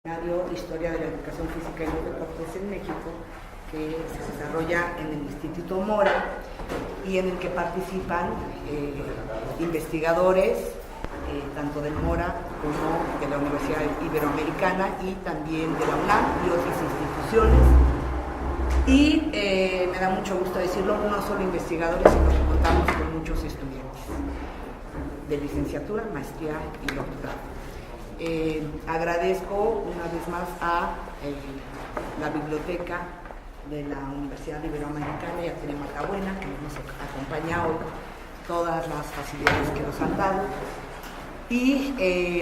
Historia de la Educación Física y los Deportes en México, que se desarrolla en el Instituto Mora y en el que participan investigadores tanto del Mora como de la Universidad Iberoamericana y también de la UNAM y otras instituciones. Y me da mucho gusto decirlo, no solo investigadores, sino que contamos con muchos estudiantes de licenciatura, maestría y doctorado. Agradezco una vez más a la biblioteca de la Universidad Iberoamericana y a Tere Macabuena, que nos acompaña hoy, todas las facilidades que nos han dado. Y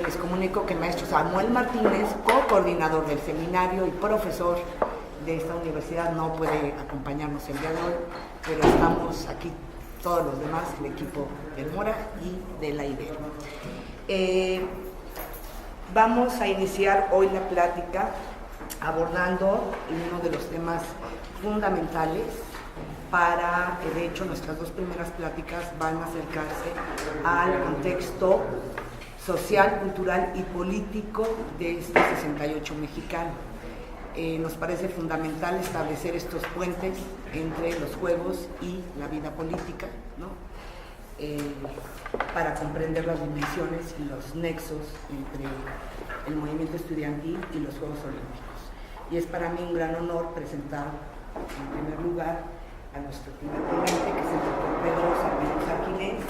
les comunico que el maestro Samuel Martínez, co-coordinador del seminario y profesor de esta universidad, no puede acompañarnos el día de hoy, pero estamos aquí todos los demás, el equipo del Mora y de la Ibero. Vamos a iniciar hoy la plática abordando uno de los temas fundamentales para, de hecho, nuestras dos primeras pláticas van a acercarse al contexto social, cultural y político de este 68 mexicano. Nos parece fundamental establecer estos puentes entre los juegos y la vida política, ¿no? Para comprender las dimensiones y los nexos entre el movimiento estudiantil y los Juegos Olímpicos. Y es para mí un gran honor presentar en primer lugar a nuestro primer ponente, que es el doctor Pedro Sarmiento Sarquinés.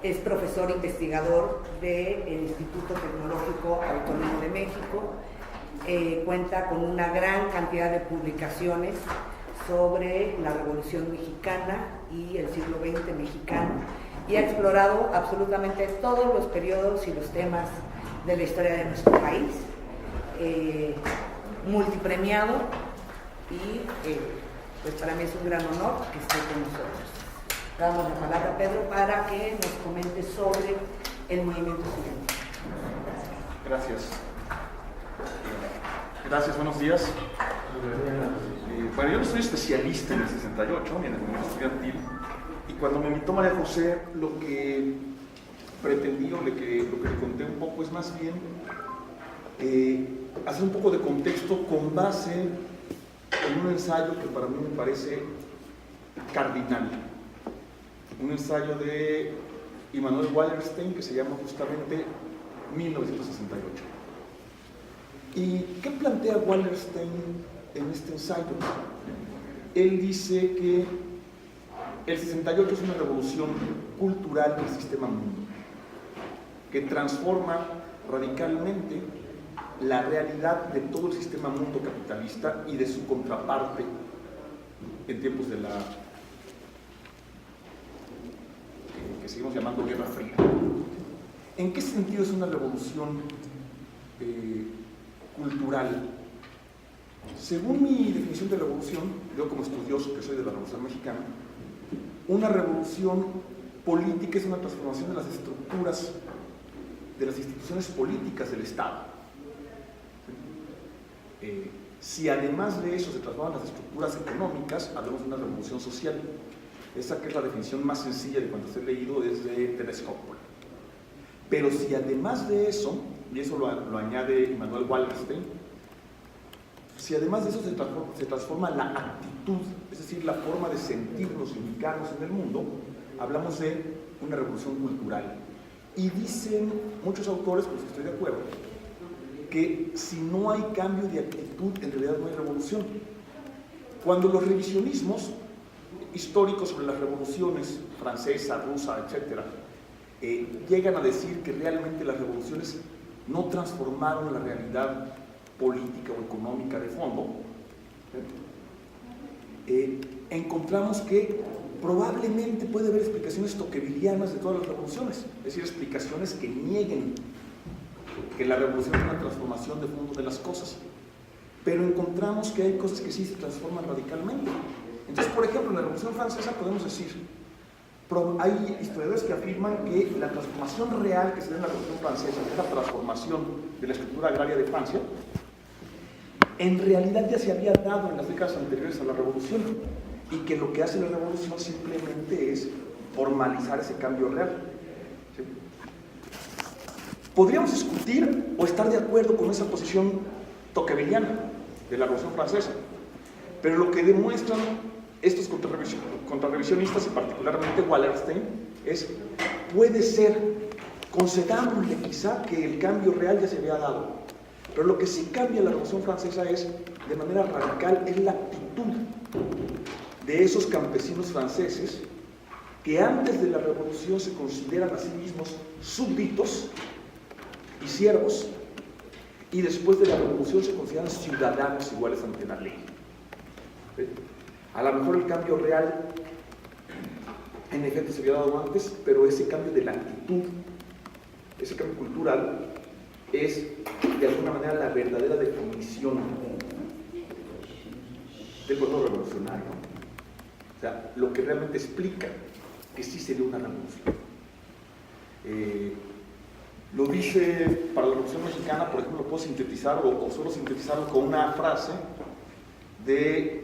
Es profesor investigador del Instituto Tecnológico Autónomo de México. Cuenta con una gran cantidad de publicaciones sobre la Revolución Mexicana y el siglo XX mexicano, y ha explorado absolutamente todos los periodos y los temas de la historia de nuestro país, multipremiado, y pues para mí es un gran honor que esté con nosotros. Damos la palabra a Pedro para que nos comente sobre el movimiento estudiantil. Gracias. Gracias, buenos días. Bueno, yo no soy especialista en el 68, ni en el movimiento estudiantil, y cuando me invitó María José, lo que pretendí o lo que le conté un poco es más bien hacer un poco de contexto con base en un ensayo que para mí me parece cardinal. Un ensayo de Immanuel Wallerstein que se llama justamente 1968. ¿Y qué plantea Wallerstein en este ensayo? Él dice que el 68 es una revolución cultural del sistema mundo, que transforma radicalmente la realidad de todo el sistema mundo capitalista y de su contraparte en tiempos de la que seguimos llamando Guerra Fría. ¿En qué sentido es una revolución cultural? Según mi definición de revolución, yo como estudioso que soy de la Revolución Mexicana, una revolución política es una transformación de las estructuras, de las instituciones políticas del Estado. Si además de eso se transforman las estructuras económicas, hablamos de una revolución social. Esa que es la definición más sencilla de cuanto he leído es de Terence Hopper. Pero si además de eso, y eso lo añade Immanuel Wallerstein, si además de eso se transforma la actitud, es decir, la forma de sentirnos mexicanos en el mundo, hablamos de una revolución cultural. Y dicen muchos autores, con los que estoy de acuerdo, que si no hay cambio de actitud, en realidad no hay revolución. Cuando los revisionismos históricos sobre las revoluciones francesa, rusa, etc., llegan a decir que realmente las revoluciones no transformaron la realidad política o económica de fondo, encontramos que probablemente puede haber explicaciones tocquevillianas de todas las revoluciones, es decir, explicaciones que nieguen que la revolución es una transformación de fondo de las cosas, pero encontramos que hay cosas que sí se transforman radicalmente. Entonces, por ejemplo, en la Revolución Francesa podemos decir, hay historiadores que afirman que la transformación real que se da en la Revolución Francesa, que es la transformación de la estructura agraria de Francia, en realidad ya se había dado en las décadas anteriores a la Revolución, y que lo que hace la Revolución simplemente es formalizar ese cambio real. ¿Sí? Podríamos discutir o estar de acuerdo con esa posición tocquevillana de la Revolución Francesa. Pero lo que demuestran estos contrarrevisionistas, y particularmente Wallerstein, es: puede ser, concedámosle quizá que el cambio real ya se había dado, pero lo que sí cambia la Revolución Francesa es, de manera radical, es la actitud de esos campesinos franceses que antes de la Revolución se consideran a sí mismos súbditos y siervos, y después de la Revolución se consideran ciudadanos iguales ante la ley. ¿Sí? A lo mejor el cambio real en efecto se había dado antes, pero ese cambio de la actitud, ese cambio cultural, es de alguna manera la verdadera definición del proceso revolucionario. O sea, lo que realmente explica que sí sería una revolución. Lo dice para la Revolución Mexicana, por ejemplo, lo puedo sintetizar o solo sintetizarlo con una frase de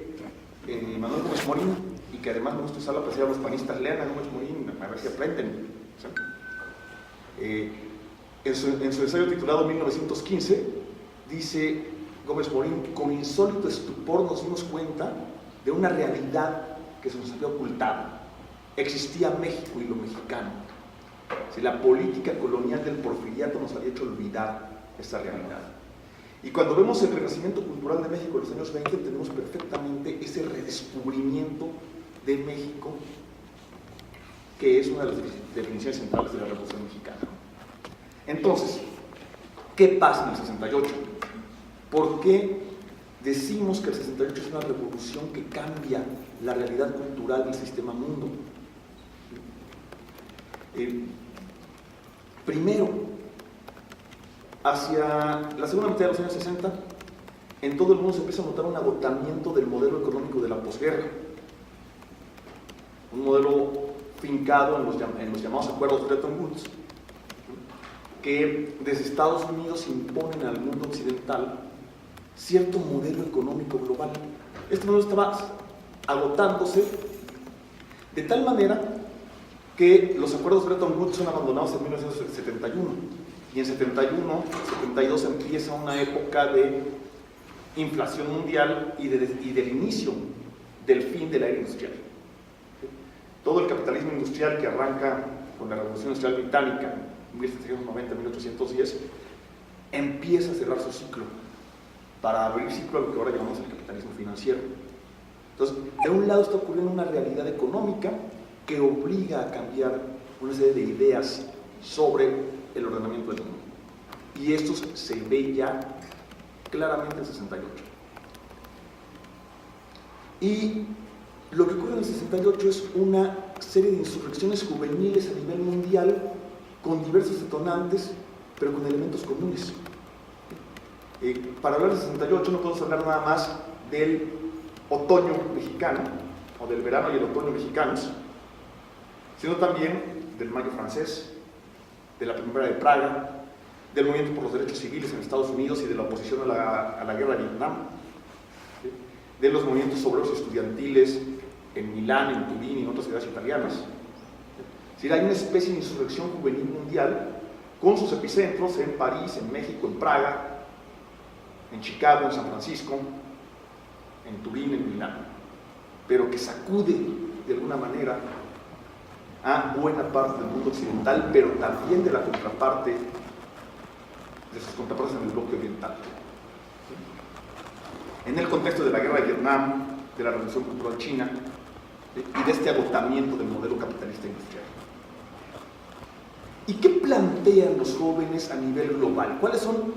Manuel Gómez Morín, y que además me gusta usarla para decir a los panistas: lean a Gómez Morín, a ver si aprenden. ¿Sí? En su ensayo titulado 1915, dice Gómez Morín: con insólito estupor nos dimos cuenta de una realidad que se nos había ocultado. Existía México y lo mexicano. Si la política colonial del porfiriato nos había hecho olvidar esa realidad. Y cuando vemos el renacimiento cultural de México en los años 20, tenemos perfectamente ese redescubrimiento de México, que es una de las definiciones centrales de la Revolución Mexicana. Entonces, ¿qué pasa en el 68? ¿Por qué decimos que el 68 es una revolución que cambia la realidad cultural del sistema mundo? Primero, hacia la segunda mitad de los años 60, en todo el mundo se empieza a notar un agotamiento del modelo económico de la posguerra. Un modelo fincado en los llamados acuerdos Bretton Woods, que desde Estados Unidos imponen al mundo occidental cierto modelo económico global. Este modelo estaba agotándose de tal manera que los acuerdos Bretton Woods son abandonados en 1971, y en 71, 72 empieza una época de inflación mundial y del inicio del fin de la era industrial. Todo el capitalismo industrial que arranca con la Revolución Industrial Británica en 1790-1810 empieza a cerrar su ciclo para abrir ciclo a lo que ahora llamamos el capitalismo financiero. Entonces, de un lado está ocurriendo una realidad económica que obliga a cambiar una serie de ideas sobre el ordenamiento del mundo. Y esto se ve ya claramente en el 68. Y lo que ocurre en el 68 es una serie de insurrecciones juveniles a nivel mundial con diversos detonantes, pero con elementos comunes. Para hablar del 68 no podemos hablar nada más del otoño mexicano, o del verano y el otoño mexicanos, sino también del mayo francés, de la primavera de Praga, del movimiento por los derechos civiles en Estados Unidos y de la oposición a la guerra de Vietnam, ¿sí? De los movimientos obreros y estudiantiles en Milán, en Turín y en otras ciudades italianas. Es decir, hay una especie de insurrección juvenil mundial con sus epicentros en París, en México, en Praga, en Chicago, en San Francisco, en Turín, en Milán, pero que sacude de alguna manera a buena parte del mundo occidental, pero también de la contraparte, de sus contrapartes en el bloque oriental. En el contexto de la guerra de Vietnam, de la Revolución Cultural China, y de este agotamiento del modelo capitalista industrial. ¿Y qué plantean los jóvenes a nivel global? ¿Cuáles son?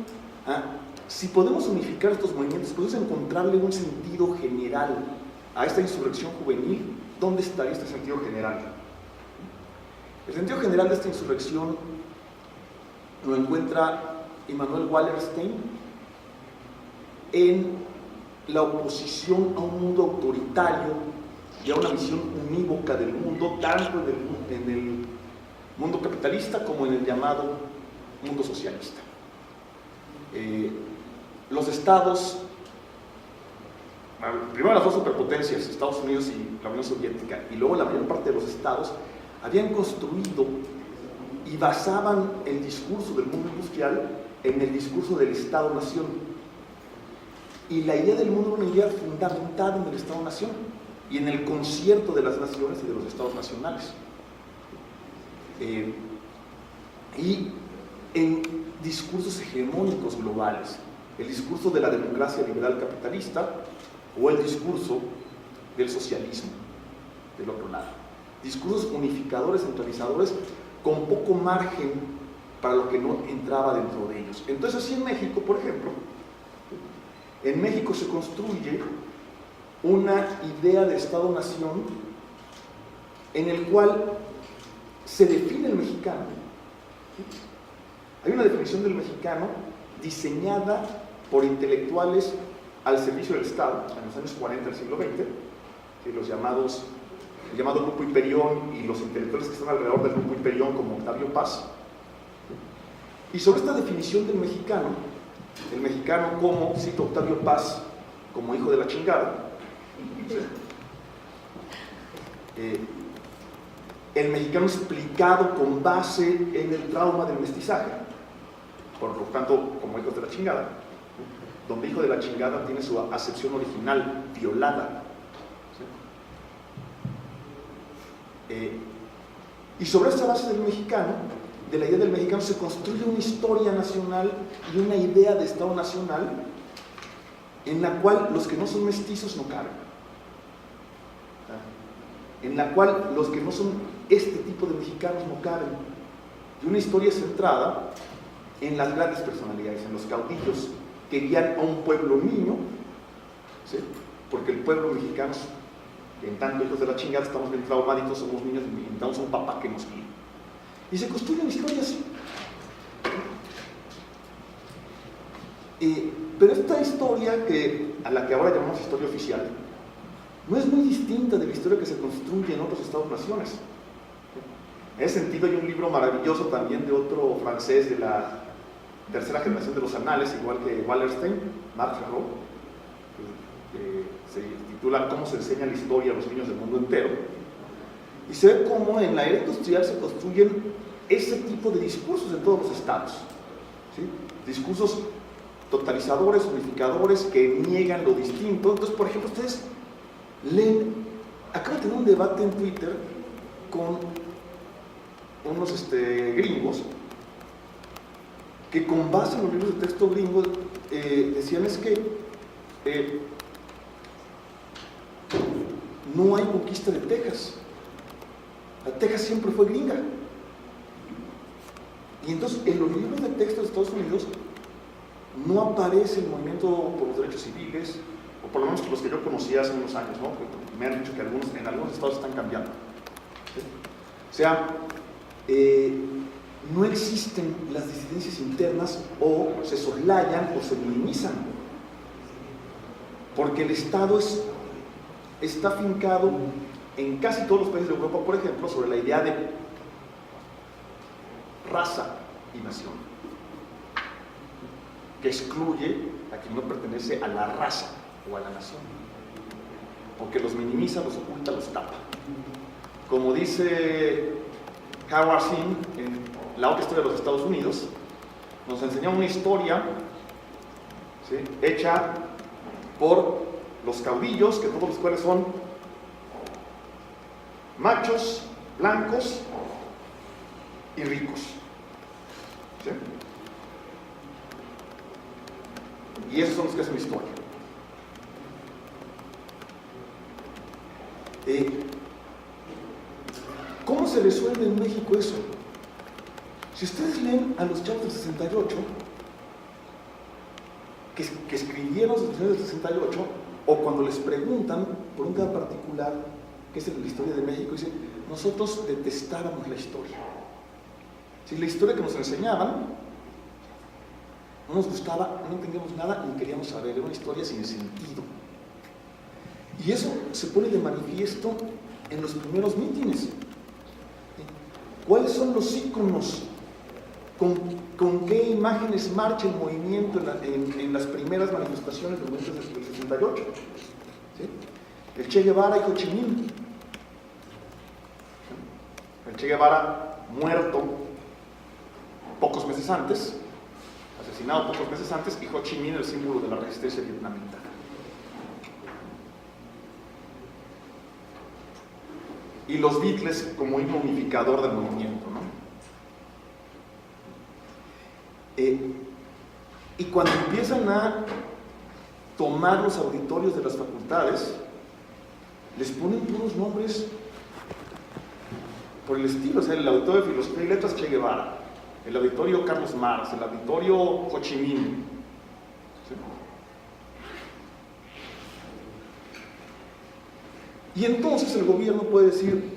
Si podemos unificar estos movimientos, podemos encontrarle un sentido general a esta insurrección juvenil. ¿Dónde estaría este sentido general? El sentido general de esta insurrección lo encuentra Immanuel Wallerstein en la oposición a un mundo autoritario y a una visión unívoca del mundo, tanto en el mundo capitalista como en el llamado mundo socialista. Los estados, primero las dos superpotencias, Estados Unidos y la Unión Soviética, y luego la mayor parte de los estados, habían construido y basaban el discurso del mundo industrial en el discurso del Estado-Nación. Y la idea del mundo era una idea fundamental en el Estado-Nación y en el concierto de las naciones y de los estados nacionales. Y en discursos hegemónicos globales, el discurso de la democracia liberal capitalista o el discurso del socialismo, del otro lado. Discursos unificadores, centralizadores, con poco margen para lo que no entraba dentro de ellos. Entonces, así en México, por ejemplo, en México se construye una idea de Estado-Nación en el cual se define el mexicano. Hay una definición del mexicano diseñada por intelectuales al servicio del Estado en los años 40 del siglo XX, los llamados, el llamado Grupo Hiperión y los intelectuales que están alrededor del Grupo Hiperión como Octavio Paz. Y sobre esta definición del mexicano, el mexicano como, cito Octavio Paz, como hijo de la chingada, el mexicano explicado con base en el trauma del mestizaje, por lo tanto, como hijos de la chingada, donde hijo de la chingada tiene su acepción original violada. Y sobre esta base del mexicano, de la idea del mexicano, se construye una historia nacional y una idea de Estado nacional en la cual los que no son mestizos no caben, en la cual los que no son este tipo de mexicanos no caben, y una historia centrada en las grandes personalidades, en los caudillos que guían a un pueblo niño, ¿sí? Porque el pueblo mexicano, en tanto hijos de la chingada, estamos bien traumaditos, somos niños y necesitamos un papá que nos guíe. Y se construye una historia así. Pero esta historia, a la que ahora llamamos historia oficial, no es muy distinta de la historia que se construye en otros estados-naciones. En ese sentido hay un libro maravilloso también de otro francés de la tercera generación de los anales, igual que Wallerstein, Marc Ferrot, que se titula ¿Cómo se enseña la historia a los niños del mundo entero? Y se ve cómo en la era industrial se construyen ese tipo de discursos en todos los estados, ¿sí? Discursos totalizadores, unificadores, que niegan lo distinto. Entonces, por ejemplo, ustedes leen, acabo de tener un debate en Twitter con unos gringos que con base en los libros de texto gringos decían es que no hay conquista de Texas. Texas siempre fue gringa. Y entonces en los libros de texto de Estados Unidos no aparece el movimiento por los derechos civiles, o por lo menos los que yo conocía hace unos años, ¿no? Que me han dicho que en algunos estados están cambiando. ¿Sí? O sea, no existen las disidencias internas, o se soslayan o se minimizan, porque el Estado está afincado en casi todos los países de Europa, por ejemplo, sobre la idea de raza y nación, que excluye a quien no pertenece a la raza o a la nación, porque los minimiza, los oculta, los tapa. Como dice Howard Zinn en La otra historia de los Estados Unidos, nos enseñó una historia, ¿sí?, hecha por los caudillos, que todos los cuales son machos, blancos y ricos. ¿Sí? Y esos son los que hacen historia. ¿Cómo se resuelve en México eso? Si ustedes leen a los chavos del 68, que escribieron los estudiantes del 68, o cuando les preguntan por un tema particular, que es la historia de México, dicen, nosotros detestábamos la historia. Si la historia que nos enseñaban no nos gustaba, no entendíamos nada ni queríamos saber, era una historia sin sentido. Y eso se pone de manifiesto en los primeros mítines. ¿Cuáles son los íconos? ¿Con qué imágenes marcha el movimiento en las primeras manifestaciones del movimiento del 68? ¿Sí? El Che Guevara y Ho Chi Minh. El Che Guevara muerto pocos meses antes, asesinado pocos meses antes, y Ho Chi Minh, el símbolo de la resistencia vietnamita. Y los Beatles como himno unificador del movimiento, ¿no? Y cuando empiezan a tomar los auditorios de las facultades, les ponen puros nombres por el estilo. O sea, el auditorio de Filosofía y Letras, Che Guevara; el auditorio Carlos Marx; el auditorio Ho Chi Minh. ¿Sí? Y entonces el gobierno puede decir: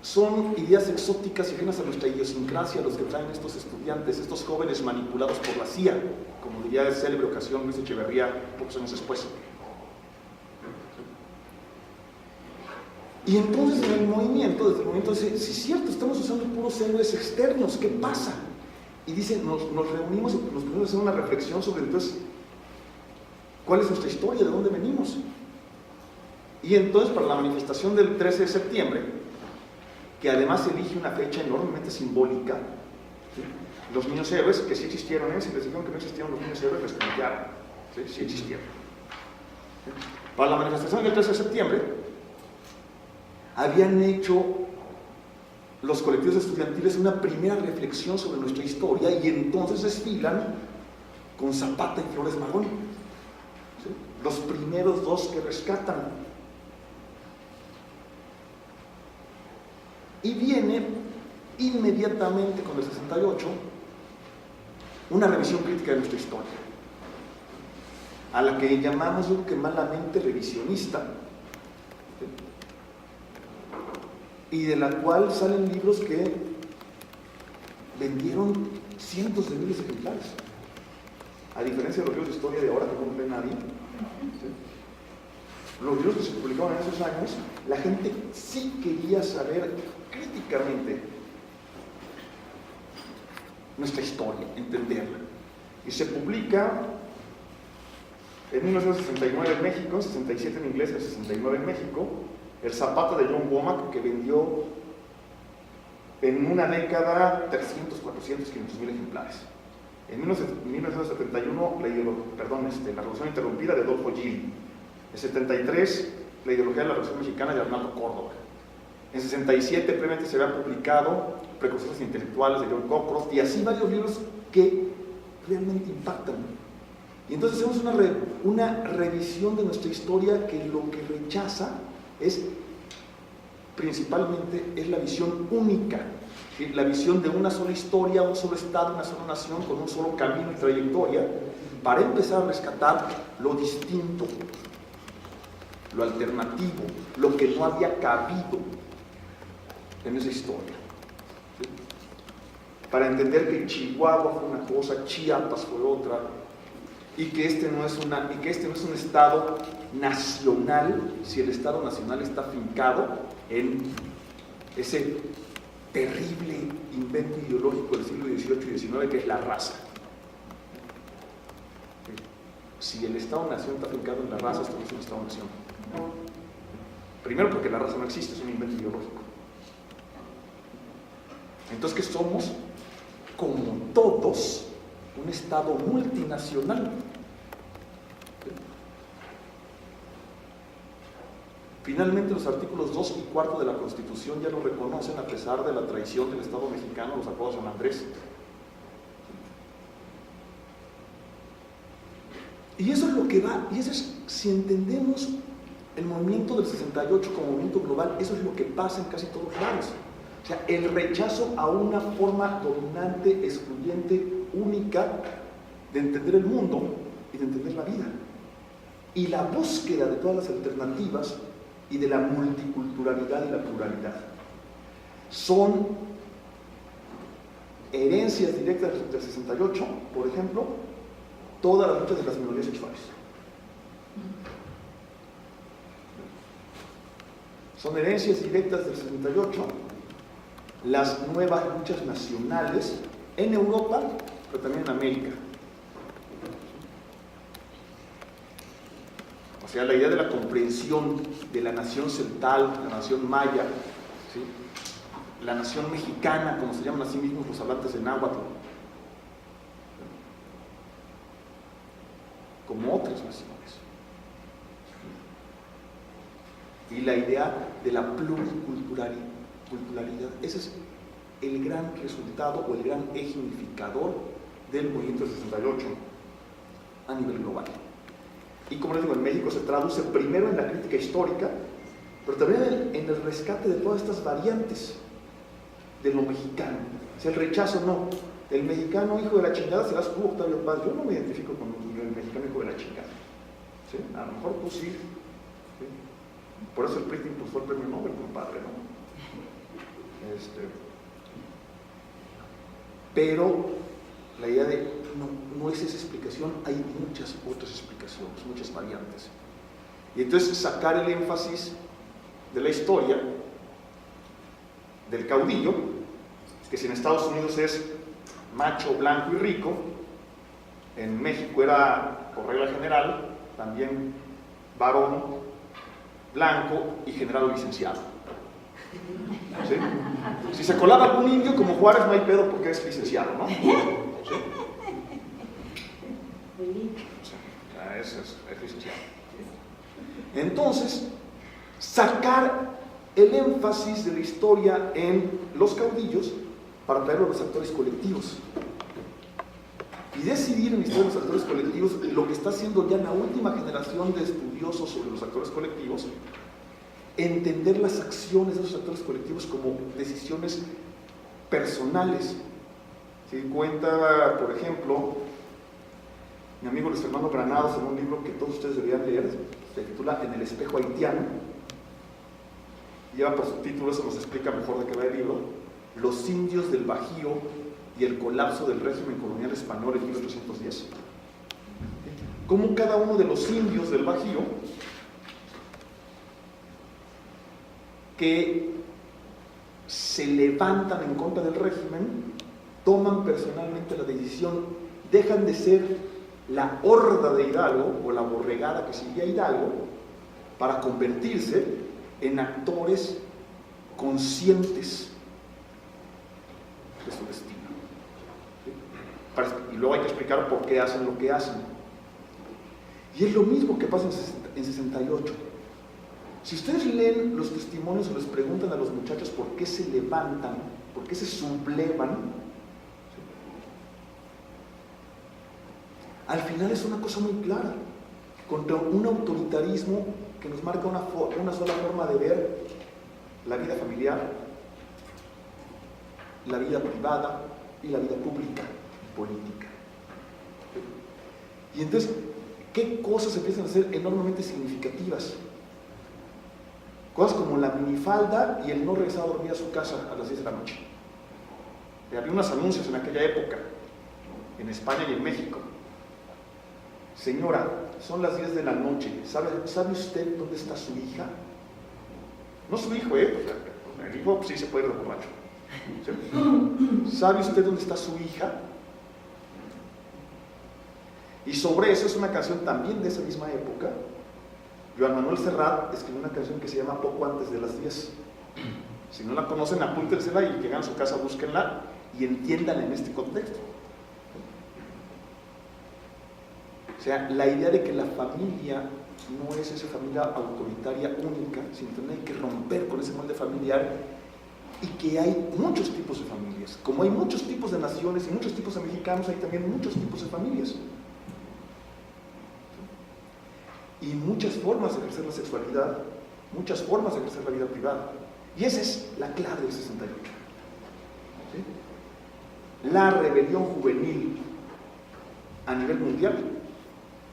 son ideas exóticas y ajenas a nuestra idiosincrasia los que traen estos estudiantes, estos jóvenes manipulados por la CIA, como diría de célebre ocasión Luis Echeverría pocos años después. Y entonces desde el movimiento dice: sí, es cierto, estamos usando puros héroes externos, ¿qué pasa? Y dicen, nos reunimos y nos ponemos a hacer una reflexión sobre, entonces, ¿cuál es nuestra historia? ¿De dónde venimos? Y entonces, para la manifestación del 13 de septiembre, que además elige una fecha enormemente simbólica, ¿sí? Los niños héroes, que sí existieron, si les dijeron que no existieron los niños héroes, les plantearon, sí existieron. ¿Sí? Para la manifestación del 13 de septiembre, habían hecho los colectivos estudiantiles una primera reflexión sobre nuestra historia, y entonces desfilan con Zapata y Flores Magón, ¿sí? Los primeros dos que rescatan. Y viene inmediatamente con el 68 una revisión crítica de nuestra historia, a la que llamamos, yo creo que malamente, revisionista, y de la cual salen libros que vendieron cientos de miles de ejemplares, a diferencia de los libros de historia de ahora que no lee nadie. ¿Sí? Los libros que se publicaban en esos años, la gente sí quería saber críticamente nuestra historia, entenderla. Y se publica en 1969 en México, 67 en inglés, 69 en México, el Zapata de John Womack, que vendió en una década 300, 400, 500 mil ejemplares. En 1971, la Revolución Interrumpida de Adolfo Gil. En 73, la ideología de la Revolución Mexicana de Arnaldo Córdoba. En 67, previamente se habían publicado Precursores intelectuales de John Cockcroft, y así varios libros que realmente impactan. Y entonces hacemos una revisión de nuestra historia, que lo que rechaza es principalmente la visión única, ¿sí? La visión de una sola historia, un solo estado, una sola nación, con un solo camino y trayectoria, para empezar a rescatar lo distinto, lo alternativo, lo que no había cabido en esa historia, ¿sí? Para entender que Chihuahua fue una cosa, Chiapas fue otra, y que este no es un estado nacional, si el estado nacional está afincado en ese terrible invento ideológico del siglo XVIII y XIX, que es la raza. Si el estado-nación está afincado en la raza, esto no es un estado-nación. Primero, porque la raza no existe, es un invento ideológico. Entonces, que somos, como todos, un estado multinacional. Finalmente, los artículos 2 y 4 de la Constitución ya lo reconocen, a pesar de la traición del Estado mexicano, los acuerdos de San Andrés. Y eso es lo que va, y eso es, si entendemos el movimiento del 68 como movimiento global, eso es lo que pasa en casi todos lados. O sea, el rechazo a una forma dominante, excluyente, única de entender el mundo y de entender la vida. Y la búsqueda de todas las alternativas y de la multiculturalidad y la pluralidad. Son herencias directas del 68, por ejemplo, todas las luchas de las minorías sexuales. Son herencias directas del 68 las nuevas luchas nacionales en Europa, pero también en América. O sea, la idea de la comprensión de la nación celtal, la nación maya, ¿sí? la nación mexicana, como se llaman a sí mismos los hablantes de náhuatl, como otras naciones. Y la idea de la pluriculturalidad, ese es el gran resultado o el gran eje unificador del movimiento del 68 a nivel global. Y como les digo, en México se traduce primero en la crítica histórica, pero también en el rescate de todas estas variantes de lo mexicano. O sea, el rechazo no. El mexicano hijo de la chingada serás tú, Octavio Paz. Yo no me identifico con el mexicano hijo de la chingada. ¿Sí? A lo mejor tú sí. ¿Sí? Por eso el PRI impulsó el premio Nobel, compadre, ¿no? Pero la idea de no es esa explicación, hay muchas otras explicaciones, muchas variantes. Y entonces sacar el énfasis de la historia del caudillo, que si en Estados Unidos es macho, blanco y rico, en México era, por regla general, también varón, blanco y general o licenciado. ¿Sí? Si se colaba algún indio como Juárez, no hay pedo porque es licenciado, ¿no? ¿Sí? O sea, es licenciado. Entonces, sacar el énfasis de la historia en los caudillos para traerlo a los actores colectivos. Y decidir en la historia de los actores colectivos lo que está haciendo ya la última generación de estudiosos sobre los actores colectivos, entender las acciones de esos actores colectivos como decisiones personales. Si cuenta, por ejemplo, mi amigo Luis Fernando Granados en un libro que todos ustedes deberían leer, se titula En el espejo haitiano, lleva por subtítulo, eso nos explica mejor de qué va el libro, Los indios del Bajío y el colapso del régimen colonial español en 1810. Cómo cada uno de los indios del Bajío que se levantan en contra del régimen, toman personalmente la decisión, dejan de ser la horda de Hidalgo o la borregada que seguía a Hidalgo para convertirse en actores conscientes de su destino. Y luego hay que explicar por qué hacen lo que hacen. Y es lo mismo que pasa en 68. Si ustedes leen los testimonios o les preguntan a los muchachos por qué se levantan, por qué se sublevan, ¿sí? Al final es una cosa muy clara, contra un autoritarismo que nos marca una sola forma de ver la vida familiar, la vida privada y la vida pública y política. ¿Sí? Y entonces, ¿qué cosas empiezan a ser enormemente significativas? Cosas como la minifalda y el no regresar a dormir a su casa a las 10 de la noche. Y había unos anuncios en aquella época, en España y en México. Señora, son las 10 de la noche, ¿sabe usted dónde está su hija? No su hijo, el hijo sí se puede ir de borracho. ¿Sí? ¿Sabe usted dónde está su hija? Y sobre eso es una canción también de esa misma época. Joan Manuel Serrat escribió una canción que se llama Poco antes de las 10. Si no la conocen, apúntensela y llegan a su casa, búsquenla y entiendan en este contexto. O sea, la idea de que la familia no es esa familia autoritaria única, sino que hay que romper con ese molde familiar y que hay muchos tipos de familias. Como hay muchos tipos de naciones y muchos tipos de mexicanos, hay también muchos tipos de familias. Y muchas formas de ejercer la sexualidad, muchas formas de ejercer la vida privada. Y esa es la clave del 68. ¿Sí? La rebelión juvenil a nivel mundial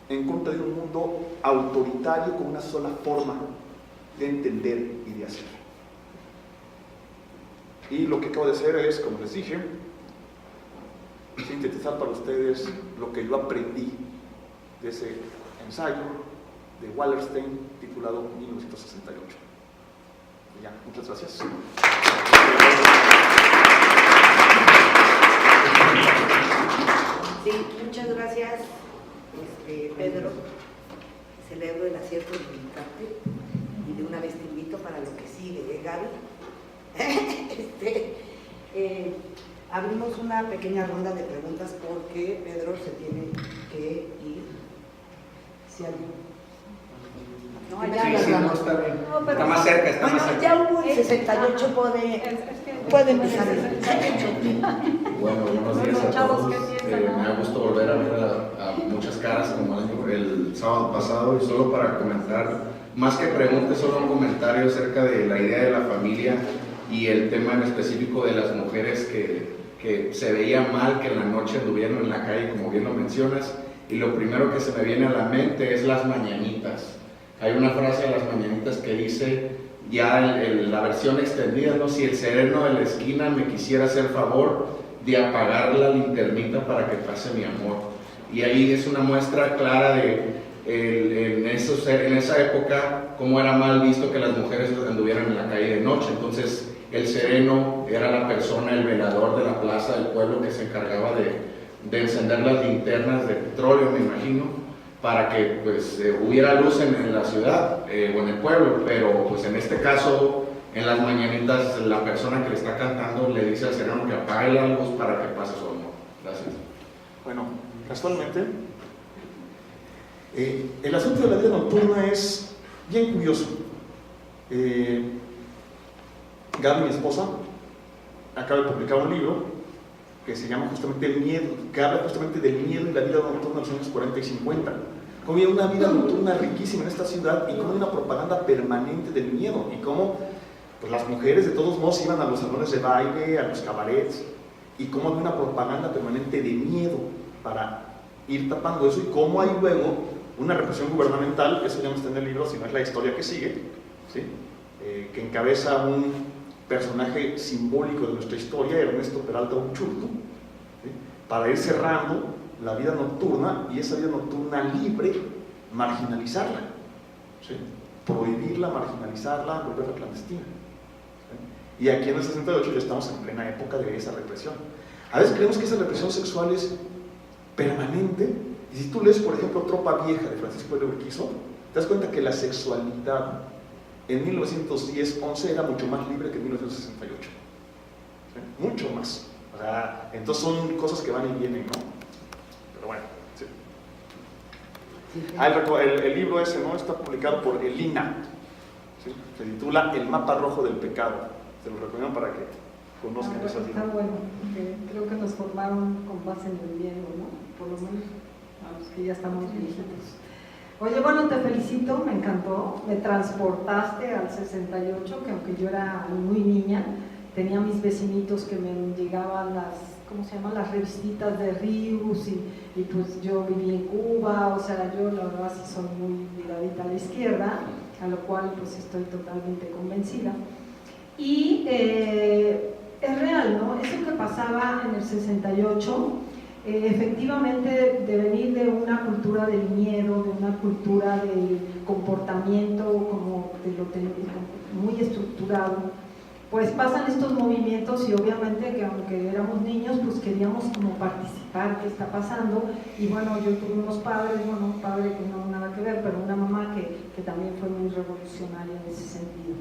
en contra de un mundo autoritario con una sola forma de entender y de hacer. Y lo que acabo de hacer es, como les dije, sintetizar para ustedes lo que yo aprendí de ese ensayo de Wallerstein titulado 1968. Y ya, muchas gracias. Sí, muchas gracias, Pedro. Celebro el acierto de invitarte y de una vez te invito para lo que sigue, Gaby. Abrimos una pequeña ronda de preguntas porque Pedro se tiene que ir. Si alguien... No, allá sí, no, está bien. No, está más cerca, está más cerca. Ya hubo el 68, puede empezar. Bueno, buenos días a todos. Me da gusto volver a ver a muchas caras como el sábado pasado, y solo para comentar, más que preguntas, solo un comentario acerca de la idea de la familia y el tema en específico de las mujeres que se veía mal que en la noche anduvieran en la calle, como bien lo mencionas, y lo primero que se me viene a la mente es las mañanitas. Hay una frase de las mañanitas que dice, ya la versión extendida, ¿no? Si el sereno de la esquina me quisiera hacer favor de apagar la linternita para que pase mi amor. Y ahí es una muestra clara de en esa época cómo era mal visto que las mujeres anduvieran en la calle de noche. Entonces el sereno era la persona, el velador de la plaza del pueblo, que se encargaba de encender las linternas de petróleo, me imagino, para que pues hubiera luz en la ciudad o en el pueblo. Pero pues en este caso, en las mañanitas, la persona que le está cantando le dice al sereno que apague la luz para que pase su amor. Gracias. Bueno, casualmente, el asunto de la vida nocturna es bien curioso. Gaby, mi esposa, acaba de publicar un libro que se llama justamente El Miedo, que habla justamente del miedo y la vida nocturna en los años 40 y 50. Cómo había una vida nocturna riquísima en esta ciudad y cómo hay una propaganda permanente del miedo, y cómo pues, las mujeres de todos modos iban a los salones de baile, a los cabarets, y cómo había una propaganda permanente de miedo para ir tapando eso, y cómo hay luego una represión gubernamental, que eso ya no está en el libro, sino es la historia que sigue, ¿sí? Que encabeza un personaje simbólico de nuestra historia, Ernesto Peralta Uchurtu, ¿sí? Para ir cerrando la vida nocturna, y esa vida nocturna libre, marginalizarla, ¿sí? Prohibirla, marginalizarla, volverla clandestina, ¿sí? Y aquí en el 68 ya estamos en plena época de esa represión. A veces creemos que esa represión sexual es permanente, y si tú lees, por ejemplo, Tropa Vieja de Francisco de Urquizo, te das cuenta que la sexualidad en 1910-11 era mucho más libre que en 1968, ¿sí? Mucho más. O sea, entonces son cosas que van y vienen, ¿no? Pero bueno, sí. El libro ese, ¿no? Está publicado por el INAH, ¿sí? Se titula El Mapa Rojo del Pecado. Se lo recomiendo para que conozcan esa Está bueno, creo que nos formaron con base en el miedo, ¿no? Por lo menos a los que ya estamos viejitos. Oye, bueno, te felicito, me encantó, me transportaste al 68, que aunque yo era muy niña, tenía mis vecinitos que me llegaban las, ¿cómo se llama?, las revistitas de Rius, y pues yo viví en Cuba, o sea, yo la verdad sí soy muy miradita a la izquierda, a lo cual pues estoy totalmente convencida. Y es real, ¿no? Eso que pasaba en el 68, efectivamente, de venir de una cultura del miedo, de una cultura del comportamiento como muy estructurado, pues pasan estos movimientos, y obviamente que aunque éramos niños, pues queríamos como participar, qué está pasando. Y bueno, yo tuve unos padres, bueno, un padre que no nada que ver, pero una mamá que también fue muy revolucionaria en ese sentido.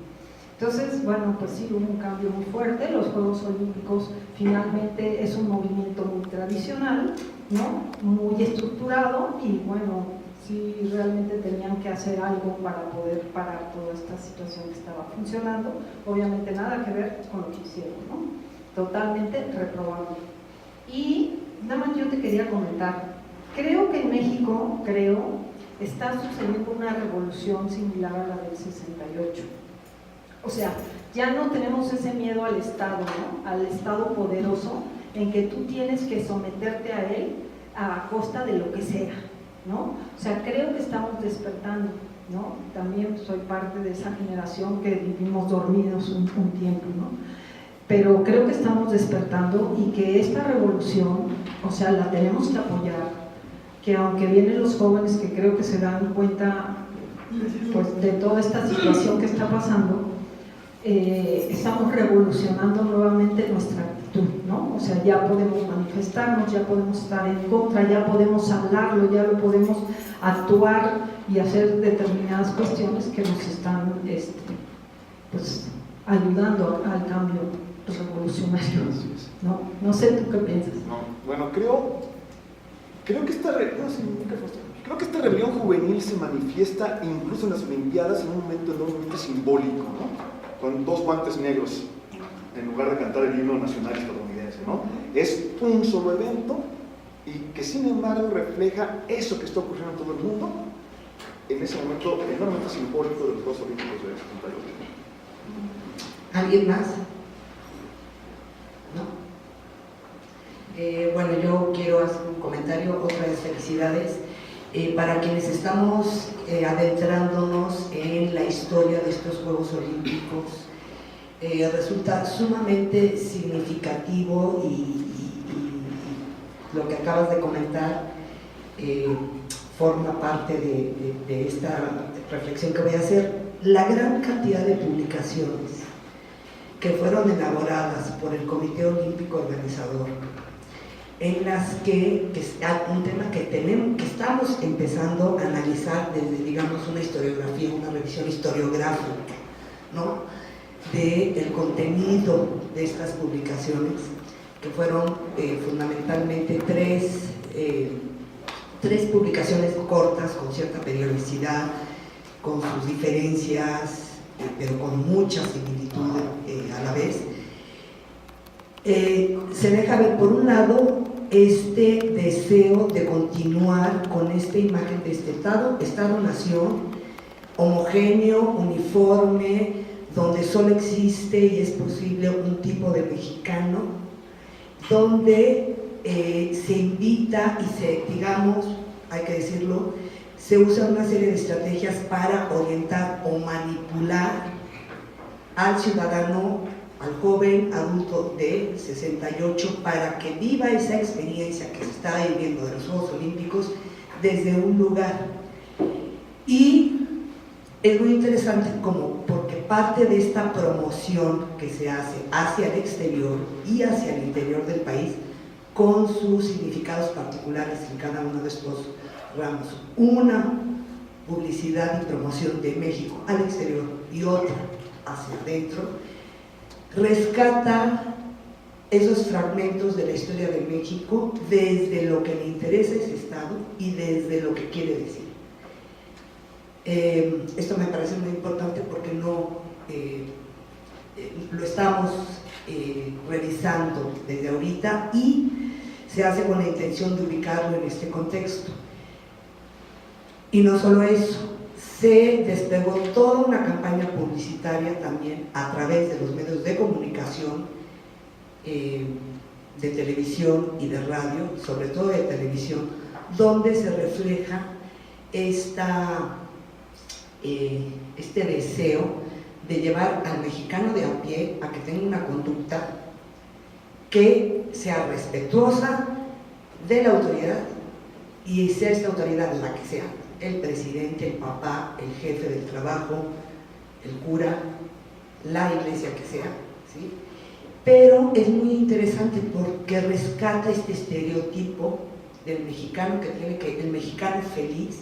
Entonces, bueno, pues sí, hubo un cambio muy fuerte. Los Juegos Olímpicos finalmente es un movimiento muy tradicional, ¿no? Muy estructurado, y bueno, sí realmente tenían que hacer algo para poder parar toda esta situación que estaba funcionando. Obviamente nada que ver con lo que hicieron, ¿no? Totalmente reprobable. Y nada más yo te quería comentar, creo que en México, está sucediendo una revolución similar a la del 68. O sea, ya no tenemos ese miedo al Estado, ¿no? Al Estado poderoso, en que tú tienes que someterte a él a costa de lo que sea, ¿no? O sea, creo que estamos despertando, ¿no? También soy parte de esa generación que vivimos dormidos un tiempo, ¿no? Pero creo que estamos despertando, y que esta revolución, o sea, la tenemos que apoyar, que aunque vienen los jóvenes que creo que se dan cuenta pues, de toda esta situación que está pasando, estamos revolucionando nuevamente nuestra actitud, ¿no? O sea, ya podemos manifestarnos, ya podemos estar en contra, ya podemos hablarlo, ya lo podemos actuar y hacer determinadas cuestiones que nos están pues, ayudando al cambio revolucionario. ¿No? No sé tú qué piensas. No, bueno, creo que esta rebelión juvenil se manifiesta incluso en las Olimpiadas en un momento enormemente simbólico, ¿no? Con 2 guantes negros en lugar de cantar el himno nacional estadounidense, ¿no? Es un solo evento y que sin embargo refleja eso que está ocurriendo en todo el mundo en ese momento enormemente simbólico de los Juegos Olímpicos de 78. ¿Alguien más? ¿No? Bueno, yo quiero hacer un comentario, otra vez felicidades. Para quienes estamos adentrándonos en la historia de estos Juegos Olímpicos, resulta sumamente significativo y lo que acabas de comentar forma parte de esta reflexión que voy a hacer. La gran cantidad de publicaciones que fueron elaboradas por el Comité Olímpico Organizador, en las que un tema que estamos empezando a analizar desde, digamos, una historiografía, una revisión historiográfica, ¿no?, del contenido de estas publicaciones, que fueron fundamentalmente tres publicaciones cortas, con cierta periodicidad, con sus diferencias, pero con mucha similitud a la vez. Se deja ver, por un lado, este deseo de continuar con esta imagen de este Estado-nación homogéneo, uniforme, donde solo existe y es posible un tipo de mexicano, donde se invita y se, digamos, hay que decirlo, se usa una serie de estrategias para orientar o manipular al ciudadano, al joven adulto de 68, para que viva esa experiencia que se está viviendo de los Juegos Olímpicos desde un lugar. Y es muy interesante porque parte de esta promoción que se hace hacia el exterior y hacia el interior del país, con sus significados particulares en cada uno de estos ramos, una publicidad y promoción de México al exterior y otra hacia adentro, rescata esos fragmentos de la historia de México desde lo que le interesa ese Estado y desde lo que quiere decir. Esto me parece muy importante porque no lo estamos revisando desde ahorita y se hace con la intención de ubicarlo en este contexto. Y no solo eso, se desplegó toda una campaña publicitaria también a través de los medios de comunicación, de televisión y de radio, sobre todo de televisión, donde se refleja este deseo de llevar al mexicano de a pie a que tenga una conducta que sea respetuosa de la autoridad, y sea esta autoridad la que sea, el presidente, el papá, el jefe del trabajo, el cura, la iglesia que sea, ¿sí? Pero es muy interesante porque rescata este estereotipo del mexicano el mexicano feliz.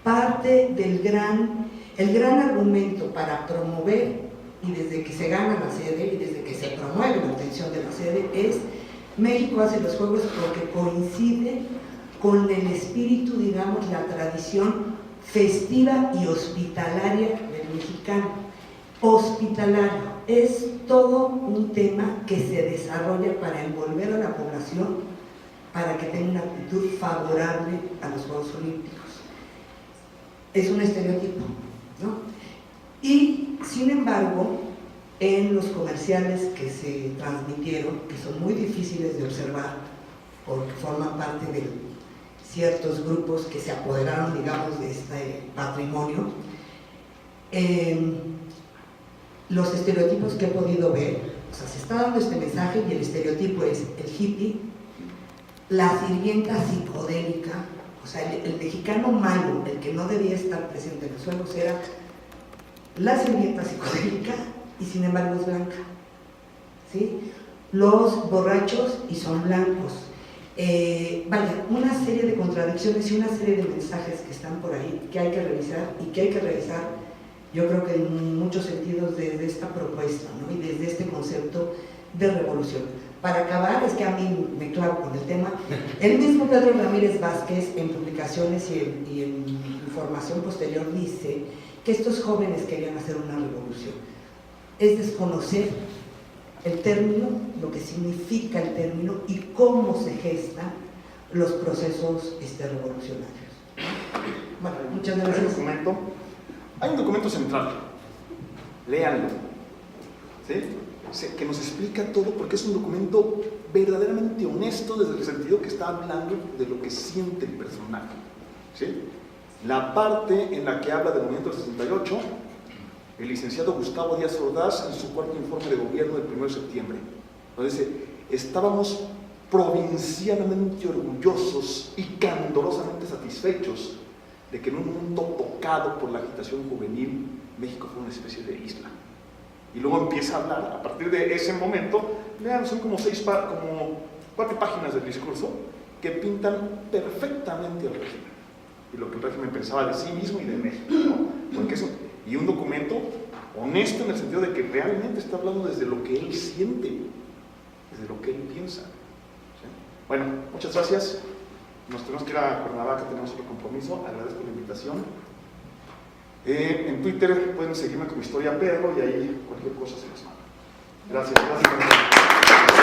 Parte del gran argumento para promover, y desde que se gana la sede y desde que se promueve la obtención de la sede, es México hace los Juegos porque coincide con el espíritu, digamos, la tradición festiva y hospitalaria del mexicano. Hospitalario es todo un tema que se desarrolla para envolver a la población para que tenga una actitud favorable a los Juegos Olímpicos. Es un estereotipo, ¿no? Y, sin embargo, en los comerciales que se transmitieron, que son muy difíciles de observar porque forman parte de ciertos grupos que se apoderaron, digamos, de este patrimonio, los estereotipos que he podido ver, o sea, se está dando este mensaje y el estereotipo es el hippie, la sirvienta psicodélica. O sea, el mexicano malo, el que no debía estar presente en los Juegos, era la sirvienta psicodélica y sin embargo es blanca, ¿sí? Los borrachos y son blancos. Vaya, una serie de contradicciones y una serie de mensajes que están por ahí que hay que revisar y que hay que revisar yo creo que en muchos sentidos desde esta propuesta, ¿no? Y desde este concepto de revolución. Para acabar, es que a mí me clavo con el tema, el mismo Pedro Ramírez Vázquez en publicaciones y en información posterior dice que estos jóvenes querían hacer una revolución. Es desconocer el término, lo que significa el término y cómo se gestan los procesos revolucionarios. Bueno, muchas gracias. Hay un documento central, léanlo, ¿sí? Que nos explica todo porque es un documento verdaderamente honesto desde el sentido que está hablando de lo que siente el personaje, ¿sí? La parte en la que habla del movimiento del 68, el licenciado Gustavo Díaz Ordaz en su cuarto informe de gobierno del 1 de septiembre, donde dice, estábamos provincialmente orgullosos y candorosamente satisfechos de que en un mundo tocado por la agitación juvenil, México fue una especie de isla. Y luego empieza a hablar, a partir de ese momento, vean, son como 4 páginas del discurso que pintan perfectamente al régimen y lo que el régimen pensaba de sí mismo y de México, ¿no? Porque eso, y un documento honesto en el sentido de que realmente está hablando desde lo que él siente, desde lo que él piensa, ¿sí? Bueno, muchas gracias. Nos tenemos que ir a Cuernavaca, tenemos otro compromiso. Agradezco la invitación. En Twitter pueden seguirme como Historia Pedro y ahí cualquier cosa se les manda. Gracias.